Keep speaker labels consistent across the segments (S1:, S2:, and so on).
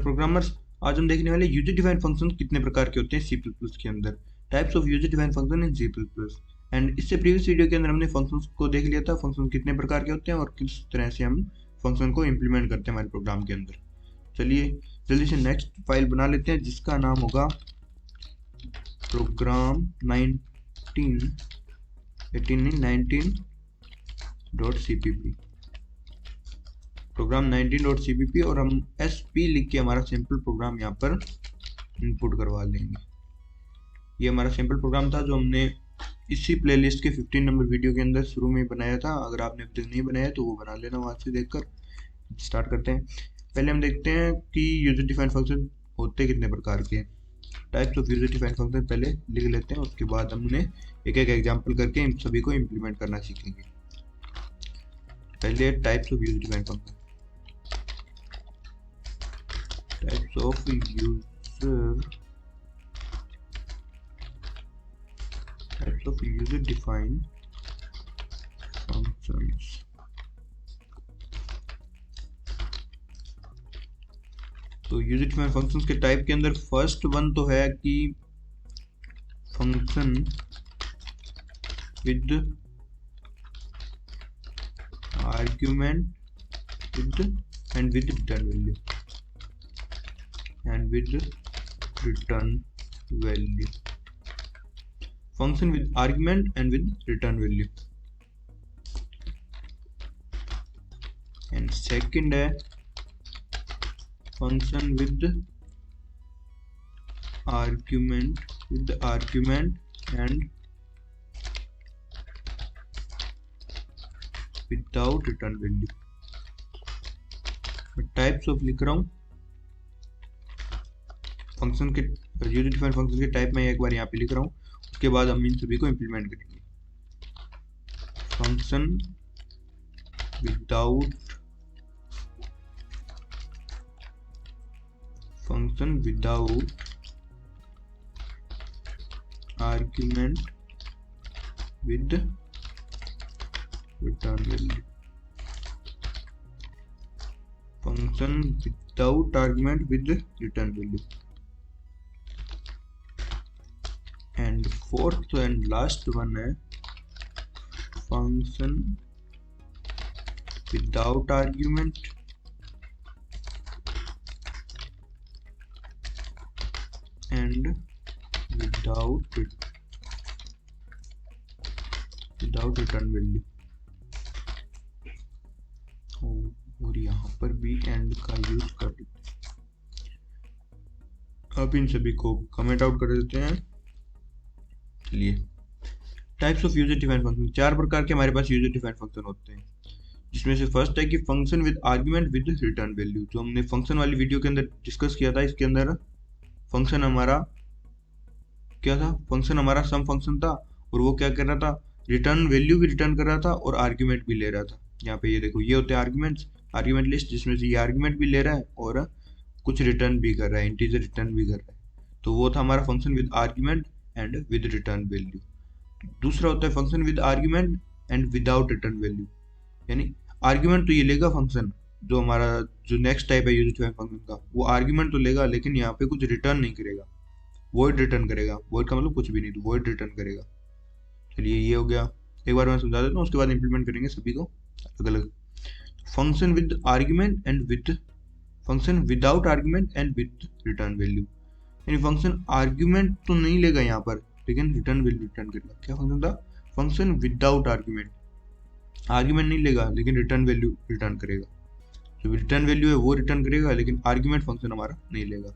S1: Programmers, आज हम देखने वाले यूजर डिफाइंड फंक्शन कितने प्रकार के होते हैं सी प्लस प्लस के अंदर। Types of user defined function in C plus plus. And इससे प्रीवियस वीडियो के अंदर हमने फंक्शंस को देख लिया था, फंक्शन कितने प्रकार के होते हैं और किस तरह से हम फंक्शन को इम्प्लीमेंट करते हैं हमारे प्रोग्राम के अंदर। चलिए जल्दी से नेक्स्ट फाइल बना लेते हैं जिसका नाम होगा प्रोग्राम 19.cpp प्रोग्राम 19.cpp और हम sp लिख के हमारा सिंपल प्रोग्राम यहाँ पर इनपुट करवा लेंगे। ये हमारा सिंपल प्रोग्राम था जो हमने इसी प्लेलिस्ट के 15 नंबर वीडियो के अंदर शुरू में बनाया था। अगर आपने अभी तक नहीं बनाया तो वो बना लेना, वहाँ से देखकर स्टार्ट करते हैं। पहले हम देखते हैं कि यूजर डिफाइंड फंक्शन होते कितने प्रकार के। Types of user defined function पहले लिख लेते हैं, उसके बाद हमने एक एक एग्जांपल करके इन सभी को इम्प्लीमेंट करना सीखेंगे। पहले types of user defined function. Types of user defined functions. तो यूजर डिफाइंड फंक्शंस के टाइप के अंदर फर्स्ट वन तो है कि function with argument with return value function with argument and with return value। and second है function with argument and without return value। मैं types of लिख रहा हूँ फंक्शन के, यूजर डिफाइंड फंक्शन के टाइप में एक बार यहाँ पे लिख रहा हूँ, उसके बाद हम इन सभी को इम्प्लीमेंट करेंगे। Function without argument with return value. Function without argument with return value. and fourth and last one है function without argument and without return value। और यहाँ पर भी एंड का यूज कर देते हैं। अब इन सभी को कमेंट आउट कर देते हैं। चलिए types of user defined function, चार प्रकार के हमारे पास यूजर डिफाइंड फंक्शन होते हैं, जिसमें से फर्स्ट है कि function with argument with return value. जो हमने फंक्शन वाली वीडियो के अंदर डिस्कस किया था, इसके अंदर फंक्शन हमारा क्या था, फंक्शन हमारा सम फंक्शन था और वो क्या कर रहा था, रिटर्न वैल्यू भी रिटर्न कर रहा था और आर्ग्यूमेंट भी ले रहा था। यहाँ पे ये देखो, ये होते हैं आर्ग्यूमेंट लिस्ट, जिसमें से ये आर्ग्यूमेंट भी ले रहा है और कुछ रिटर्न भी कर रहा है, इंटीजर रिटर्न भी कर रहा है। तो वो था हमारा function with argument and with return value. दूसरा होता है function with argument and without return value. यानी आर्ग्यूमेंट तो ये लेगा फंक्शन, जो हमारा जो नेक्स्ट टाइप है यूजर डिफाइंड फंक्शन का, वो आर्ग्यूमेंट तो लेगा लेकिन यहाँ पे कुछ रिटर्न नहीं करेगा, वॉइड रिटर्न करेगा। वॉइड का मतलब कुछ भी नहीं, तो वॉइड रिटर्न करेगा। चलिए ये हो गया, एक बार मैं समझा देता हूँ, उसके बाद इंप्लीमेंट करेंगे सभी को अलग अलग। Function with argument and function without argument and with return value. यानी फंक्शन आर्ग्यूमेंट तो नहीं लेगा यहाँ पर, लेकिन रिटर्न वैल्यू रिटर्न करेगा। क्या फंक्शन था, फंक्शन विदाउट आर्ग्यूमेंट नहीं लेगा लेकिन रिटर्न वैल्यू रिटर्न करेगा। जो रिटर्न वैल्यू है वो रिटर्न करेगा लेकिन आर्ग्यूमेंट फंक्शन हमारा नहीं लेगा।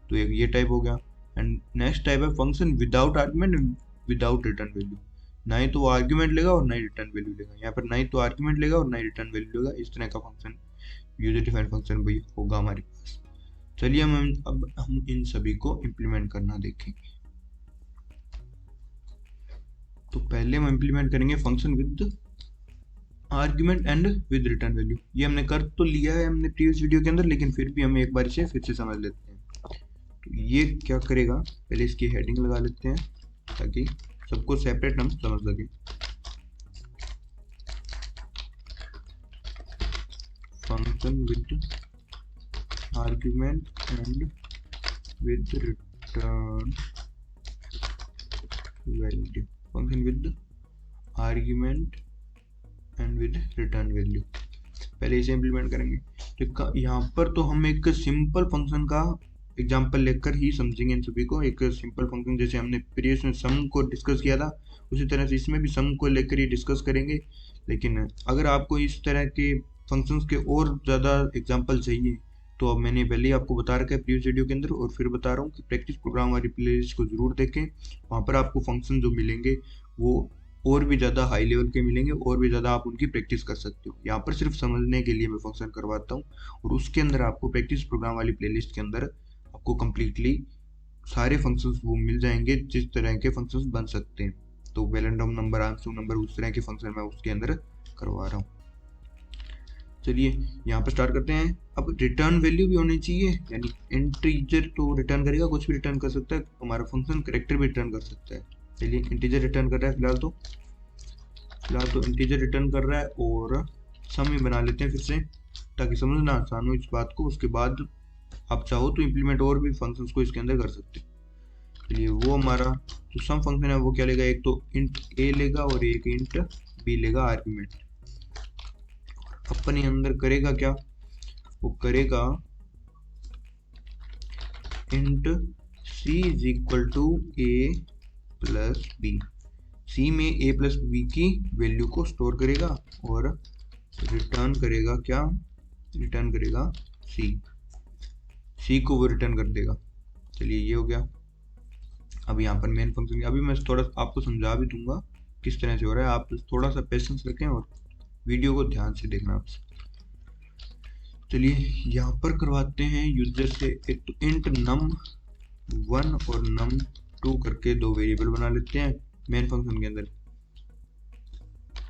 S1: तो एक ये टाइप हो गया। एंड नेक्स्ट टाइप है function without argument without return value. ना ही तो वो आर्ग्यूमेंट लेगा और ना ही रिटर्न वैल्यू लेगा। यहाँ पर ना ही तो आर्ग्यूमेंट लेगा और ना ही रिटर्न वैल्यू लेगा। इस तरह का फंक्शन यूजर डिफाइंड फंक्शन भी होगा हमारे पास। चलिए अब हम इन सभी को इम्प्लीमेंट करना देखेंगे। तो पहले हम इम्प्लीमेंट करेंगे function with argument and with return value. ये हमने कर तो लिया है हमने प्रीवियस वीडियो के अंदर, लेकिन फिर भी हम एक बार इसे फिर से समझ लेते हैं। तो ये क्या करेगा, पहले इसकी हेडिंग लगा लेते हैं ताकि सबको सेपरेट हम समझ सकें। Function with argument and with return value, function with argument and with return value, पहले इसे इम्प्लीमेंट करेंगे। तो यहाँ पर तो हम एक सिंपल फंक्शन का एग्जांपल लेकर ही समझेंगे इन सभी को। एक सिंपल फंक्शन जैसे हमने प्रीवियस में सम को डिस्कस किया था, उसी तरह से इसमें भी सम को लेकर ही डिस्कस करेंगे। लेकिन अगर आपको इस तरह के फंक्शंस के और ज़्यादा एग्जांपल चाहिए तो अब मैंने पहले ही आपको बता रखा है प्रीवियस वीडियो के अंदर, और फिर बता रहा हूँ कि प्रैक्टिस प्रोग्राम वाली प्लेलिस्ट को जरूर देखें। वहाँ पर आपको फंक्शन जो मिलेंगे वो और भी ज़्यादा हाई लेवल के मिलेंगे, और भी ज़्यादा आप उनकी प्रैक्टिस कर सकते हो। यहाँ पर सिर्फ समझने के लिए मैं फंक्शन करवाता हूँ, और उसके अंदर आपको प्रैक्टिस प्रोग्राम वाली प्लेलिस्ट के अंदर आपको कम्प्लीटली सारे फंक्शंस वो मिल जाएंगे जिस तरह के फंक्शंस बन सकते हैं। तो वेलेंडम नंबर, आंसू नंबर, उस तरह के फंक्शन मैं उसके अंदर करवा रहा हूँ। चलिए यहाँ पर स्टार्ट करते हैं। अब रिटर्न वैल्यू भी होनी चाहिए, यानी इंटीजर तो रिटर्न करेगा, कुछ भी रिटर्न कर सकता है हमारा फंक्शन, कैरेक्टर भी रिटर्न कर सकता है। चलिए इंटीजर रिटर्न कर रहा है फिलहाल तो इंटीजर रिटर्न कर रहा है, और सम ही बना लेते हैं फिर से ताकि समझना आसान हो इस बात को। उसके बाद आप चाहो तो इम्प्लीमेंट और भी फंक्शंस को इसके अंदर कर सकते हैं। चलिए वो हमारा जो सम फंक्शन है वो क्या लेगा, एक तो इंट ए लेगा और एक इंट बी लेगा आर्ग्यूमेंट। अपने अंदर करेगा क्या, वो करेगा int C is equal to A plus b. C में ए प्लस बी की वैल्यू को स्टोर करेगा और रिटर्न करेगा क्या, रिटर्न करेगा सी को वो रिटर्न कर देगा। चलिए ये हो गया। अब यहाँ पर मेन फंक्शन, अभी मैं थोड़ा आपको समझा भी दूंगा किस तरह से हो रहा है, आप थोड़ा सा पेशेंस रखें और वीडियो को ध्यान से देखना आप। चलिए यहाँ पर करवाते हैं यूजर से एक तो इंट num1 और num2 करके दो वेरिएबल बना लेते हैं मेन फंक्शन के अंदर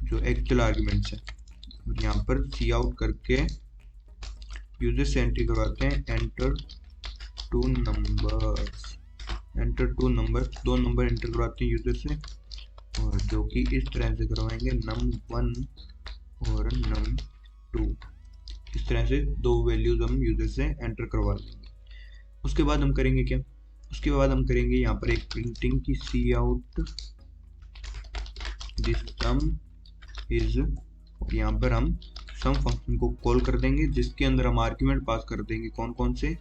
S1: जो एक्चुअल आर्ग्यूमेंट्स है। यहाँ पर सी आउट करके यूजर से एंट्री करवाते हैं एंटर टू नंबर, दो नंबर एंटर करवाते हैं यूजर से, और जो कि इस तरह से करवाएंगे num1 और num2। इस तरह से दो वैल्यूज हम यूजर से एंटर करवा लेंगे। उसके बाद हम करेंगे क्या, उसके बाद हम करेंगे यहाँ पर एक प्रिंटिंग की सी आउट दिस सम इज, और यहाँ पर हम सम फंक्शन को कॉल कर देंगे जिसके अंदर हम आर्ग्यूमेंट पास कर देंगे कौन कौन से,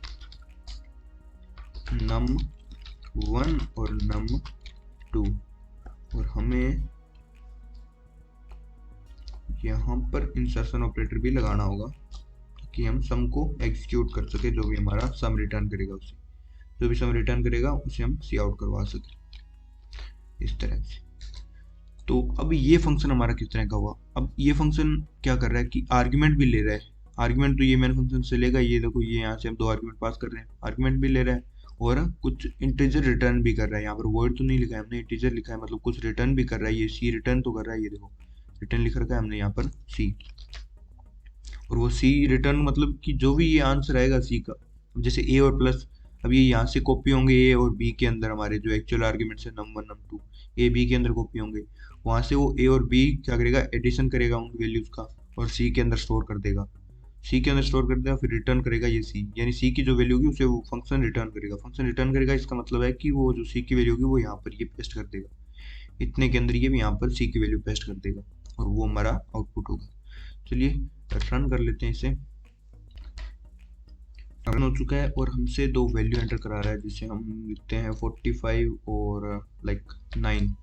S1: num1 और num2, और हमें यहाँ पर इंसर्शन ऑपरेटर भी लगाना होगा कि हम सम को एग्जीक्यूट कर सके। जो भी हमारा सम रिटर्न करेगा उसे, जो भी सम रिटर्न करेगा उसे हम सी आउट करवा सके इस तरह से। तो अब ये फंक्शन हमारा किस तरह का हुआ, अब ये फंक्शन क्या कर रहा है कि आर्ग्यूमेंट भी ले रहा है। आर्ग्यूमेंट तो ये मेन फंक्शन से लेगा, ये देखो ये यहाँ से हम दो आर्ग्यूमेंट पास कर रहे हैं, आर्ग्यूमेंट भी ले रहा है और कुछ इंटीजर रिटर्न भी कर रहा है। यहाँ पर वर्ड तो नहीं लिखा है हमने, इंटीजर लिखा है, मतलब कुछ रिटर्न भी कर रहा है। ये सी रिटर्न तो कर रहा है, ये देखो रिटर्न लिख रखा है हमने यहाँ पर सी, और वो सी रिटर्न मतलब कि जो भी ये आंसर आएगा सी का, जैसे ए और प्लस, अब ये यहाँ से कॉपी होंगे ए और बी के अंदर, हमारे जो एक्चुअल आर्ग्यूमेंट्स है num1 num2 ए बी के अंदर कॉपी होंगे, वहाँ से वो ए और बी क्या करेगा, एडिशन करेगा उन वैल्यूज का और सी के अंदर स्टोर कर देगा, सी के अंदर स्टोर कर देगा, फिर रिटर्न करेगा ये सी, यानी सी की जो वैल्यू होगी उसे वो फंक्शन रिटर्न करेगा। फंक्शन रिटर्न करेगा इसका मतलब है कि वो जो सी की वैल्यू होगी वो यहाँ पर ये पेस्ट कर देगा, इतने के अंदर ये भी यहाँ पर सी की वैल्यू पेस्ट कर देगा और वो हमारा आउटपुट होगा। चलिए रन कर लेते हैं इसे। रन हो चुका है और हमसे दो वैल्यू एंटर करा रहा है, जिसे हम लिखते हैं 45 और 9,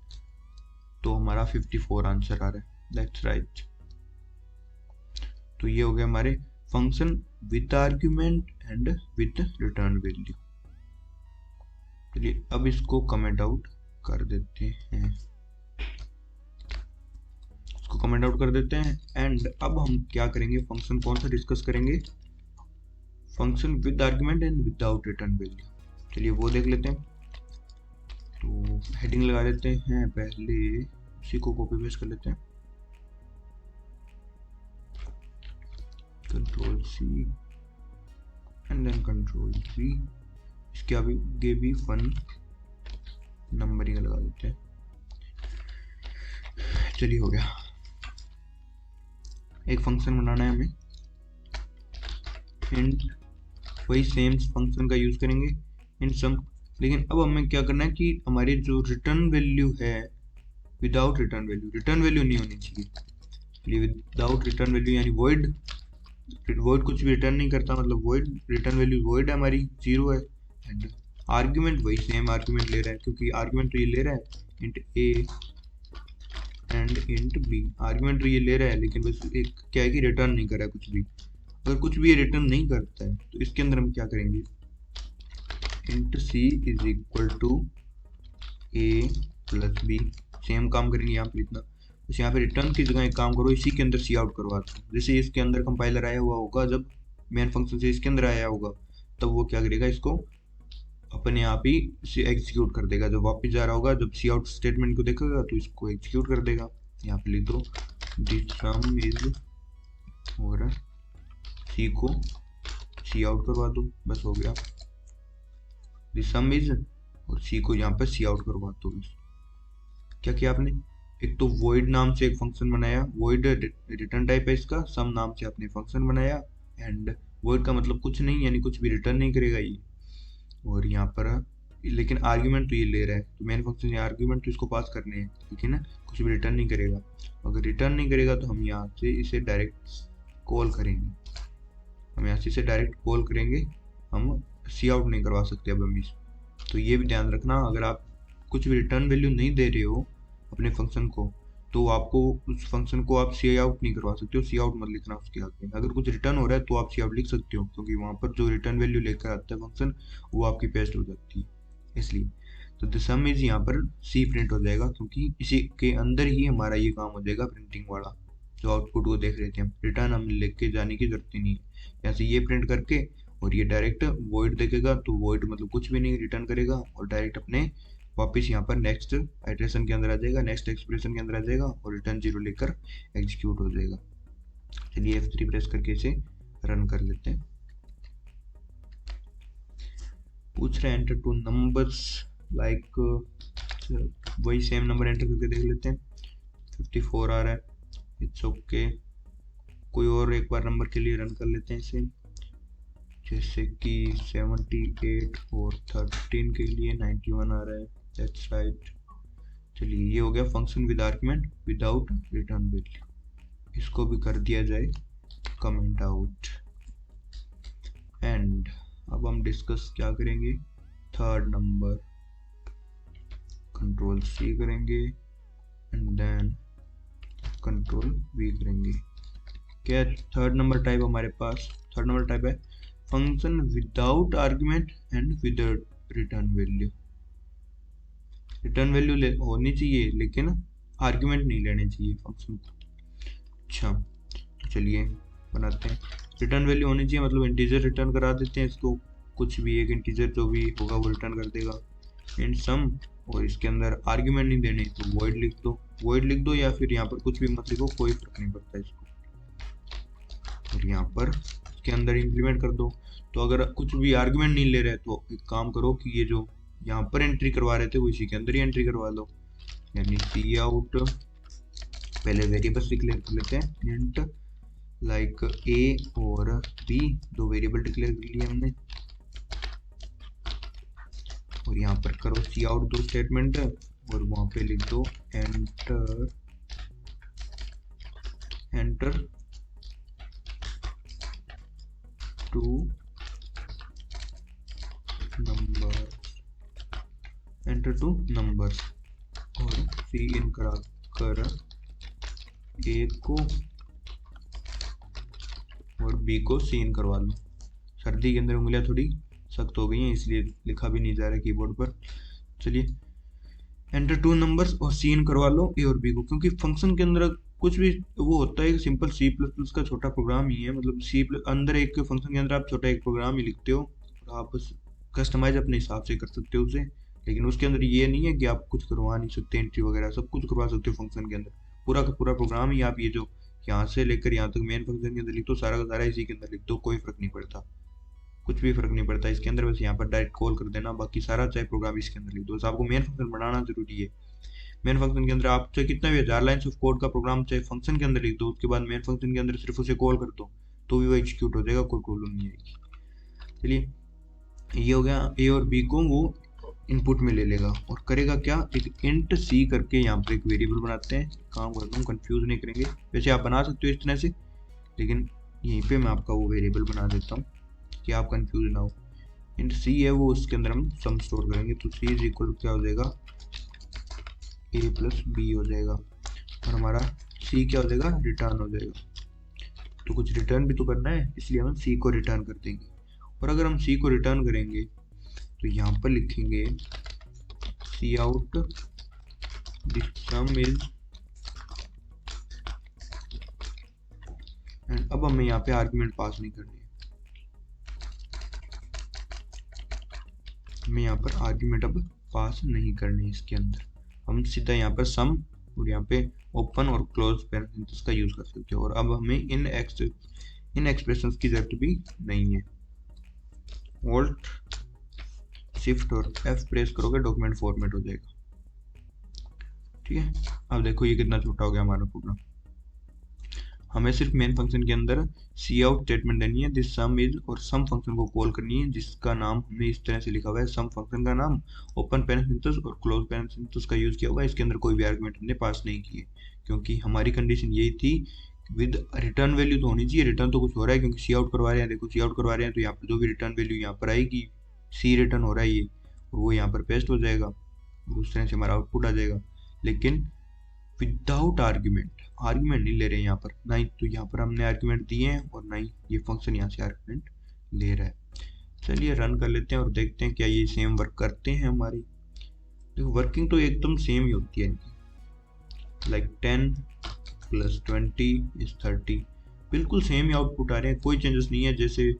S1: तो हमारा 54 आंसर आ रहा है, दैट्स राइट। तो ये हो गया हमारे function with argument and with return value. चलिए अब इसको कमेंट आउट कर देते हैं, इसको कमेंट आउट कर देते हैं। एंड अब हम क्या करेंगे, फंक्शन कौन सा डिस्कस करेंगे, function with argument and without return value. चलिए वो देख लेते हैं। तो हेडिंग लगा लेते हैं, पहले उसी को कॉपी पेस्ट कर लेते हैं, control C and then control V, इसके आगे भी फन नंबरिंग लगा देते हैं। चलिए हो गया। एक फंक्शन बनाना है हमें, इंट वही सेम फंक्शन का यूज करेंगे इन सम। लेकिन अब हमें क्या करना है कि हमारी जो रिटर्न वैल्यू है विदाउट रिटर्न वैल्यू नहीं होनी चाहिए। विदाउट रिटर्न वैल्यू यानी वॉइड, वॉइड कुछ भी रिटर्न नहीं करता, मतलब वॉइड रिटर्न वैल्यू वॉइड है हमारी, 0 है। एंड आर्ग्यूमेंट वही सेम आर्ग्यूमेंट ले रहा है, क्योंकि आर्ग्यूमेंट तो ये ले रहा है int A and int B. Argument तो ये ले रहा है, लेकिन बस एक क्या है कि रिटर्न नहीं कर रहा है कुछ भी। अगर कुछ भी ये रिटर्न नहीं करता है तो इसके अंदर हम क्या करेंगे, int C is equal to A plus B. Same काम करेंगे यहाँ पे इतना, बस यहाँ पे रिटर्न की जगह एक काम करो, इसी के अंदर सी आउट करवा दो। जैसे इसके अंदर कंपाइलर आया हुआ होगा, जब मेन फंक्शन से इसके अंदर आया होगा तब वो क्या करेगा, इसको अपने आप ही एग्जीक्यूट कर देगा। जब वापस जा रहा होगा, जब सी आउट स्टेटमेंट को देखेगा तो इसको एग्जीक्यूट कर देगा। यहाँ पे लिख दो दिस सम इज, और सी को सी आउट करवा दो, बस हो गया। दिस सम इज और सी को यहाँ पे सी आउट करवा दो। बस क्या किया आपने, एक तो void नाम से एक फंक्शन बनाया, void रिटर्न टाइप है इसका, सम नाम से आपने फंक्शन बनाया। एंड void का मतलब कुछ नहीं, यानी कुछ भी रिटर्न नहीं करेगा ये। और यहाँ पर लेकिन आर्ग्यूमेंट तो ये ले रहा है, तो मेन फंक्शन ये आर्ग्यूमेंट तो इसको पास करने हैं, ठीक है ना, कुछ भी रिटर्न नहीं करेगा। अगर रिटर्न नहीं करेगा तो हम यहाँ से इसे डायरेक्ट कॉल करेंगे, हम यहाँ से इसे डायरेक्ट कॉल करेंगे, हम सी आउट नहीं करवा सकते अब हम इस। तो ये भी ध्यान रखना, अगर आप कुछ भी रिटर्न वैल्यू नहीं दे रहे हो अपने फंक्शन को, तो आपको उस फंक्शन को आप सी आउट नहीं करवा सकते हो। सी आउट मत लिखना उसके आगे। अगर कुछ रिटर्न हो रहा है तो आप सी आउट लिख सकते हो, क्योंकि वहां पर जो रिटर्न वैल्यू लेकर आता है फंक्शन वो आपकी पेस्ट हो जाती है, इसलिए। तो द सम इज यहाँ पर सी प्रिंट हो जाएगा, क्योंकि इसी के अंदर ही हमारा ये काम हो जाएगा प्रिंटिंग वाला, जो आउटपुट को देख रहे थे हम। रिटर्न हम लिख के जाने की जरूरत ही नहीं है, यहाँ से ये प्रिंट करके और ये डायरेक्ट वॉइड देखेगा, तो वॉइड मतलब कुछ भी नहीं रिटर्न करेगा, और डायरेक्ट अपने वापस यहाँ पर नेक्स्ट आइटरेशन के अंदर आ जाएगा, नेक्स्ट एक्सप्रेशन के अंदर आ जाएगा, और रिटर्न 0 लेकर एग्जीक्यूट हो जाएगा। चलिए F3 प्रेस करके इसे रन कर लेते हैं। पूछ रहे हैं एंटर टू नंबर्स, लाइक वही सेम नंबर एंटर करके देख लेते हैं। 54 आ रहा है, इट्स ओके। कोई और एक बार नंबर के लिए रन कर लेते हैं इसे, जैसे कि 78 और 13 के लिए 91 आ रहा है, दैट्स राइट। चलिए ये हो गया function with argument without return value. इसको भी कर दिया जाए कमेंट आउट। एंड अब हम डिस्कस क्या करेंगे, थर्ड नंबर, कंट्रोल C करेंगे एंड देन कंट्रोल V करेंगे। क्या थर्ड नंबर टाइप हमारे पास, थर्ड नंबर टाइप है function without argument and with return value. Return value होनी चाहिए लेकिन आर्गुमेंट नहीं लेने चाहिए फंक्शन को। अच्छा तो चलिए बनाते हैं। रिटर्न वैल्यू होनी चाहिए, मतलब इंटीजर रिटर्न करा देते हैं इसको, कुछ भी एक इंटीजर जो भी होगा वो रिटर्न कर देगा इन सम। और इसके अंदर आर्गुमेंट नहीं देने तो वॉइड लिख दो, वॉइड लिख दो, या फिर यहाँ पर कुछ भी मत लिखो, कोई फर्क नहीं पड़ता इसको। और यहाँ पर इसके अंदर इंप्लीमेंट कर दो। तो अगर कुछ भी आर्गुमेंट नहीं ले रहे तो एक काम करो कि ये जो यहाँ पर एंट्री करवा रहे थे वो इसी के अंदर ही एंट्री करवा दो, यानी सी आउट। पहले वेरिएबल्स डिक्लेयर कर लेते हैं, इंट लाइक ए और बी, दो वेरिएबल डिक्लेयर कर लिए हमने। और यहाँ पर करो सी आउट दो स्टेटमेंट, और वहां पे लिख दो एंटर टू नंबर्स, और सी इन करा कर ए को और बी को सी इन करवा लो। सर्दी के अंदर उंगलियां थोड़ी सख्त हो गई हैं, इसलिए लिखा भी नहीं जा रहा कीबोर्ड पर। चलिए एंटर टू नंबर्स और सी इन करवा लो ए और बी को, क्योंकि फंक्शन के अंदर कुछ भी वो होता है सिंपल C++ का छोटा प्रोग्राम ही है, मतलब सी अंदर एक फंक्शन के अंदर आप छोटा एक प्रोग्राम ही लिखते हो, आप कस्टमाइज अपने हिसाब से कर सकते हो उसे। लेकिन उसके अंदर ये नहीं है कि आप कुछ करवा नहीं सकते, एंट्री वगैरह सब कुछ करवा सकते हो फंक्शन के अंदर। पूरा का पूरा प्रोग्राम ही आप ये जो यहाँ से लेकर यहाँ तक मेन फंक्शन के अंदर लिख दो, सारा का सारा इसी के अंदर लिख दो, कोई फर्क नहीं पड़ता, कुछ भी फर्क नहीं पड़ता इसके अंदर। बस यहाँ पर डायरेक्ट कॉल कर देना, बाकी सारा चाहे प्रोग्राम इसके अंदर लिख दो। बस आपको मेन फंक्शन बनाना जरूरी है। मेन फंक्शन के अंदर आप चाहे कितना भी 1000 लाइन्स ऑफ कोड का प्रोग्राम चाहे फंक्शन के अंदर लिख दो, उसके बाद मेन फंक्शन के अंदर सिर्फ उसे कॉल कर दो तो भी वो एग्जीक्यूट हो जाएगा, कोई प्रॉब्लम नहीं आएगी। चलिए ये हो गया, ए और बी को वो इनपुट में ले लेगा और करेगा क्या, एक इंट सी करके यहाँ पर एक वेरिएबल बनाते हैं। काम करता हूँ, कंफ्यूज नहीं करेंगे, वैसे आप बना सकते हो इस तरह से, लेकिन यहीं पे मैं आपका वो वेरिएबल बना देता हूँ कि आप कंफ्यूज ना हो। इंट सी है वो, उसके अंदर हम सम स्टोर करेंगे, तो सी इज इक्वल क्या हो जाएगा, ए प्लस बी हो जाएगा, और हमारा सी क्या हो जाएगा, रिटर्न हो जाएगा। तो कुछ रिटर्न भी तो करना है, इसलिए हम सी को रिटर्न कर देंगे। और अगर हम सी को रिटर्न करेंगे तो यहाँ पर लिखेंगे c out this sum is, and अब हमें यहाँ पे आर्गुमेंट पास नहीं करनी है, हमें यहाँ पर आर्गुमेंट अब पास नहीं करनी है। इसके अंदर हम सीधा यहाँ पर सम और यहाँ पे ओपन और क्लोज पैरेंथेसिस का यूज कर सकते हो। और अब हमें इन एक्सप्रेशंस की जरूरत भी नहीं है। ऑल्ट शिफ्ट और एफ प्रेस करोगे, डॉक्यूमेंट फॉर्मेट हो जाएगा। ठीक है, अब देखो ये कितना छोटा हो गया हमारा प्रोग्राम। हमें सिर्फ मेन फंक्शन के अंदर सी आउट स्टेटमेंट देनी है, दिस सम इज, और सम फंक्शन को कॉल करनी है, जिसका नाम हमने इस तरह से लिखा हुआ है, सम फंक्शन का नाम ओपन पैरेंथेसिस और क्लोज पैरेंथेसिस का यूज किया हुआ है। इसके अंदर कोई भी आर्गुमेंट हमने पास नहीं किए, क्योंकि हमारी कंडीशन यही थी, विद रिटर्न वैल्यू तो होनी चाहिए। रिटर्न तो कुछ हो रहा है क्योंकि सी आउट करवा रहे हैं, देखो सी आउट करवा रहे हैं, तो यहाँ पर जो भी रिटर्न वैल्यू यहाँ पर आएगी, सी रिटर्न हो रहा है ये, और वो यहाँ पर पेस्ट हो जाएगा, उस तरह से हमारा आउटपुट आ जाएगा। लेकिन विदाउट आर्ग्यूमेंट, आर्ग्यूमेंट नहीं ले रहे हैं यहाँ पर, ना ही तो यहाँ पर हमने आर्ग्यूमेंट दिए हैं और ना ही ये फंक्शन यहाँ से आर्ग्यूमेंट ले रहा है। चलिए रन कर लेते हैं और देखते हैं क्या ये सेम वर्क करते हैं हमारी। देखो वर्किंग तो एकदम सेम ही होती है इनकी, लाइक 10 + 20 = 30, बिल्कुल सेम ही आउटपुट आ रहे हैं, कोई चेंजेस नहीं है। जैसे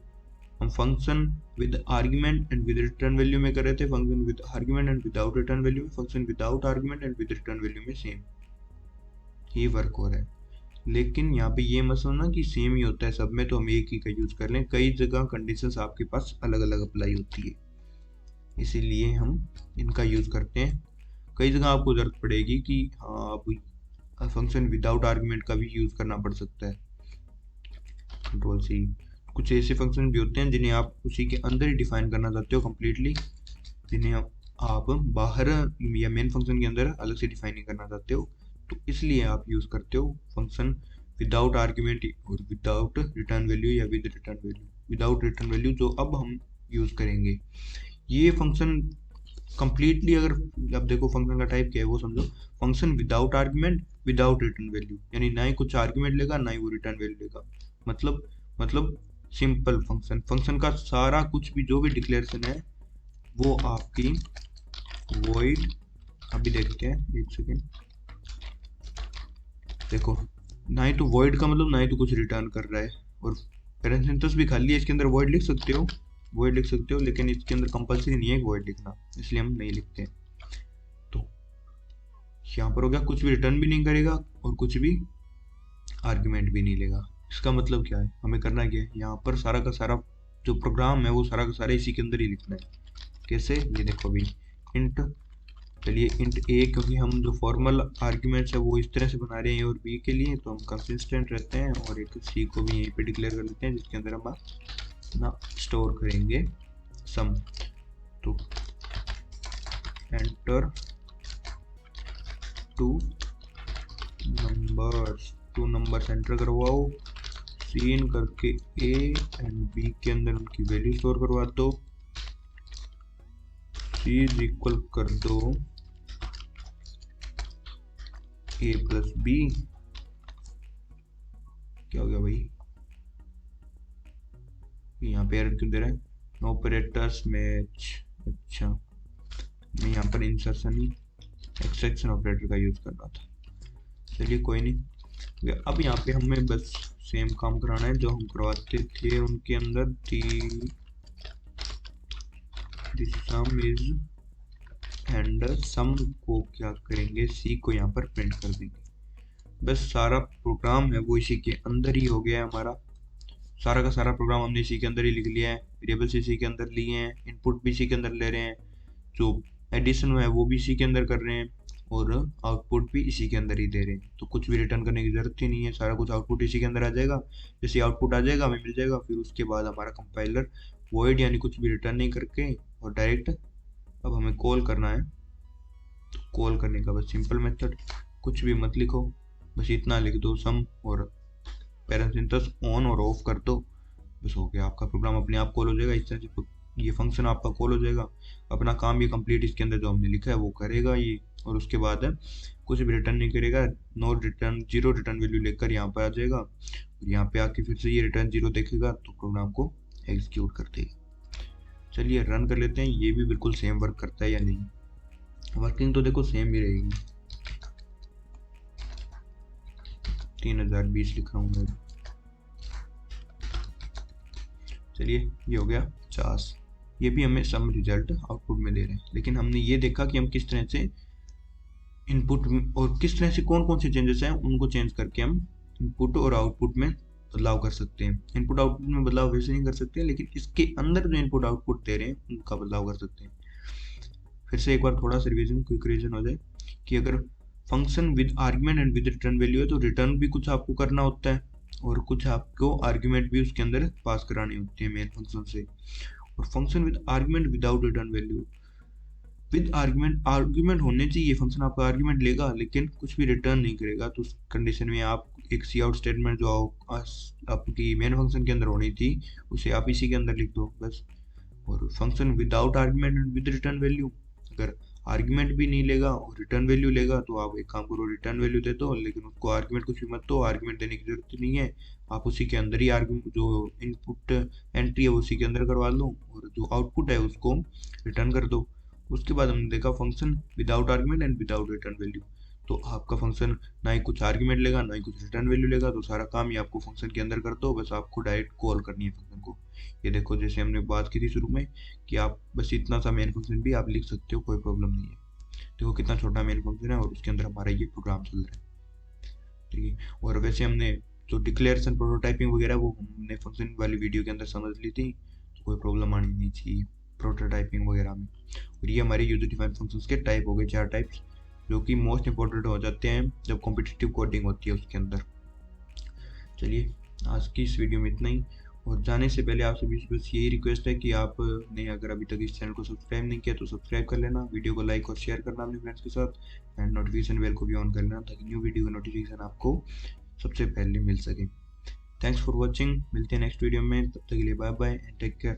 S1: हम function with argument and with return value में कर रहे थे, function with argument and without return value में, function without argument and with return value में सेम ही वर्क हो रहा है। लेकिन यहाँ पे ये मत समझना कि सेम ही होता है सब में, तो हम एक ही का यूज कर लें। कई जगह कंडीशंस आपके पास अलग अलग अप्लाई होती है, इसीलिए हम इनका यूज करते हैं। कई जगह आपको जरूरत पड़ेगी कि हाँ आप फंक्शन विदाउट आर्गुमेंट का भी यूज करना पड़ सकता है, Ctrl+C। कुछ ऐसे फंक्शन भी होते हैं जिन्हें आप उसी के अंदर ही डिफाइन करना चाहते हो कंप्लीटली, जिन्हें आप बाहर या मेन फंक्शन के अंदर अलग से डिफाइन नहीं करना चाहते हो, तो इसलिए आप यूज करते हो फंक्शन विदाउट आर्ग्यूमेंट और विदाउट रिटर्न वैल्यू या with return value. Without return value जो अब हम यूज करेंगे, ये फंक्शन कंप्लीटली, अगर आप देखो फंक्शन का टाइप क्या है वो समझो, function without argument without return value, यानी ना ही कुछ आर्ग्यूमेंट लेगा ना ही वो रिटर्न वैल्यू लेगा। मतलब सिंपल फंक्शन, फंक्शन का सारा कुछ भी जो भी डिक्लेरेशन है वो आपकी वॉइड, अभी देखते हैं एक सेकेंड, देखो ना ही तो वॉइड का मतलब ना ही तो कुछ रिटर्न कर रहा है, और पैरेंथेसिस भी खाली है, इसके अंदर वॉइड लिख सकते हो, वॉइड लिख सकते हो, लेकिन इसके अंदर कंपलसरी नहीं है वॉइड लिखना, इसलिए हम नहीं लिखते। तो यहाँ पर हो गया, कुछ भी रिटर्न भी नहीं करेगा और कुछ भी आर्ग्यूमेंट भी नहीं लेगा। इसका मतलब क्या है, हमें करना क्या है, यहाँ पर सारा का सारा जो प्रोग्राम है वो सारा का सारा इसी के अंदर ही लिखना है। कैसे, ये देखो अभी इंट, चलिए इंट ए, क्योंकि हम जो फॉर्मल आर्ग्यूमेंट्स है वो इस तरह से बना रहे हैं ए और बी के लिए, तो हम कंसिस्टेंट रहते हैं, और एक सी को भी यहीं पे डिक्लेयर कर लेते हैं, जिसके अंदर हम अपना स्टोर करेंगे सम। तो एंटर टू नंबर्स एंटर करवाओ, सीन करके ए एंड बी के अंदर उनकी वैल्यू स्टोर करवा दो, सी इज इक्वल कर दो ए प्लस बी। क्या हो गया भाई, यहाँ पे एरर क्यों दे रहा है, नो ऑपरेटर्स मैच। अच्छा, मैं यहाँ पर इंसर्शन ही एक्सट्रैक्शन ऑपरेटर का यूज कर रहा था, चलिए कोई नहीं। अब यहाँ पे हमें बस सेम काम कराना है जो हम करवाते थे उनके अंदर, this sum is, and sum को क्या करेंगे, सी को यहाँ पर प्रिंट कर देंगे। बस सारा प्रोग्राम है वो इसी के अंदर ही हो गया है हमारा, सारा का सारा प्रोग्राम हमने इसी के अंदर ही लिख लिया है, वेरिएबल्स इसी के अंदर लिए हैं, इनपुट भी इसी के अंदर ले रहे हैं, जो एडिशन है वो भी इसी के अंदर कर रहे हैं, और आउटपुट भी इसी के अंदर ही दे रहे हैं। तो कुछ भी रिटर्न करने की जरूरत ही नहीं है, सारा कुछ आउटपुट इसी के अंदर आ जाएगा। जैसे आउटपुट आ जाएगा हमें मिल जाएगा, फिर उसके बाद हमारा कंपाइलर वॉइड यानी कुछ भी रिटर्न नहीं करके और डायरेक्ट अब हमें कॉल करना है। तो कॉल करने का बस सिंपल मेथड, कुछ भी मत लिखो, बस इतना लिख दो सम और पैरेंथेसिस ऑन और ऑफ कर दो, बस हो गया, आपका प्रोग्राम अपने आप कॉल हो जाएगा। इस तरह से ये फंक्शन आपका कॉल हो जाएगा, अपना काम ये कंप्लीट इसके अंदर जो हमने लिखा है वो करेगा ये, और उसके बाद कुछ भी रिटर्न नहीं करेगा, no return, zero return value लेकर यहाँ पर आ जाएगा, और यहाँ पे आके फिर से ये रिटर्न जीरो देखेगा तो प्रोग्राम को एग्जीक्यूट कर देगा। चलिए रन कर लेते हैं, ये भी बिल्कुल सेम वर्क करता है या नहीं। वर्किंग तो देखो सेम ही रहेगी, 3020 लिख रहा हूँ मैं। चलिए ये हो गया 50, ये भी हमें सम रिजल्ट आउटपुट में दे रहे हैं। लेकिन हमने ये देखा कि हम किस तरह से इनपुट और किस तरह से कौन कौन से चेंजेस हैं उनको चेंज करके हम इनपुट और आउटपुट में बदलाव कर सकते हैं। इनपुट आउटपुट में बदलाव वैसे नहीं कर सकते, लेकिन इसके अंदर जो इनपुट आउटपुट दे रहे हैं उनका बदलाव कर सकते हैं। फिर से एक बार थोड़ा सा रिवीजन, क्विक रिवीजन हो जाए कि अगर function with argument and with return value है तो रिटर्न भी कुछ आपको करना होता है और कुछ आपको आर्ग्यूमेंट भी उसके अंदर पास करानी होती है मेन फंक्शन से। और function with argument without return value, with argument होने चाहिए, फंक्शन आपका आर्ग्यूमेंट लेगा लेकिन कुछ भी रिटर्न नहीं करेगा, तो उस कंडीशन में आप एक सी आउट स्टेटमेंट जो आपकी मेन फंक्शन के अंदर होनी थी उसे आप इसी के अंदर लिख दो बस। और function without argument and with return value, अगर आर्ग्यूमेंट भी नहीं लेगा और रिटर्न वैल्यू लेगा तो आप एक काम करो, रिटर्न वैल्यू दे दो, लेकिन उसको आर्ग्यूमेंट कुछ भी मत दो, आर्ग्यूमेंट देने की जरूरत नहीं है, आप उसी के अंदर ही आर्ग्यूमेंट जो इनपुट एंट्री है उसी के अंदर करवा लो और जो आउटपुट है उसको रिटर्न कर दो। उसके बाद हमने देखा function without argument and without return value, तो आपका फंक्शन ना ही कुछ आर्ग्यूमेंट लेगा ना ही कुछ रिटर्न वैल्यू लेगा, तो सारा काम ही आपको फंक्शन के अंदर कर दो, बस आपको डायरेक्ट कॉल करनी है फंक्शन को। ये देखो जैसे हमने बात की थी शुरू में कि आप बस इतना सा मेन फंक्शन भी आप लिख सकते हो, कोई प्रॉब्लम नहीं है। देखो कितना छोटा मेन फंक्शन है और उसके अंदर हमारा ये प्रोग्राम चल रहा है, ठीक है। और वैसे हमने जो डिक्लेरेशन प्रोटोटाइपिंग वगैरह वो हमने फंक्शन वाली वीडियो के अंदर समझ ली थी, तो कोई प्रॉब्लम आनी नहीं चाहिए प्रोटोटाइपिंग वगैरह में। और ये हमारे यूजर डिफाइंड फंक्शंस के टाइप हो गए, 4 टाइप्स, जो कि मोस्ट इंपॉर्टेंट हो जाते हैं जब कॉम्पिटिटिव कोडिंग होती है उसके अंदर। चलिए आज की इस वीडियो में इतना ही, और जाने से पहले आपसे बस यही रिक्वेस्ट है कि आपने अगर अभी तक इस चैनल को सब्सक्राइब नहीं किया तो सब्सक्राइब कर लेना, वीडियो को लाइक और शेयर करना अपने फ्रेंड्स के साथ, एंड नोटिफिकेशन बेल को भी ऑन कर लेना ताकि न्यू वीडियो का नोटिफिकेशन आपको सबसे पहले मिल सके। थैंक्स फॉर वॉचिंग, मिलते हैं नेक्स्ट वीडियो में, तब तक के लिए bye bye and take care.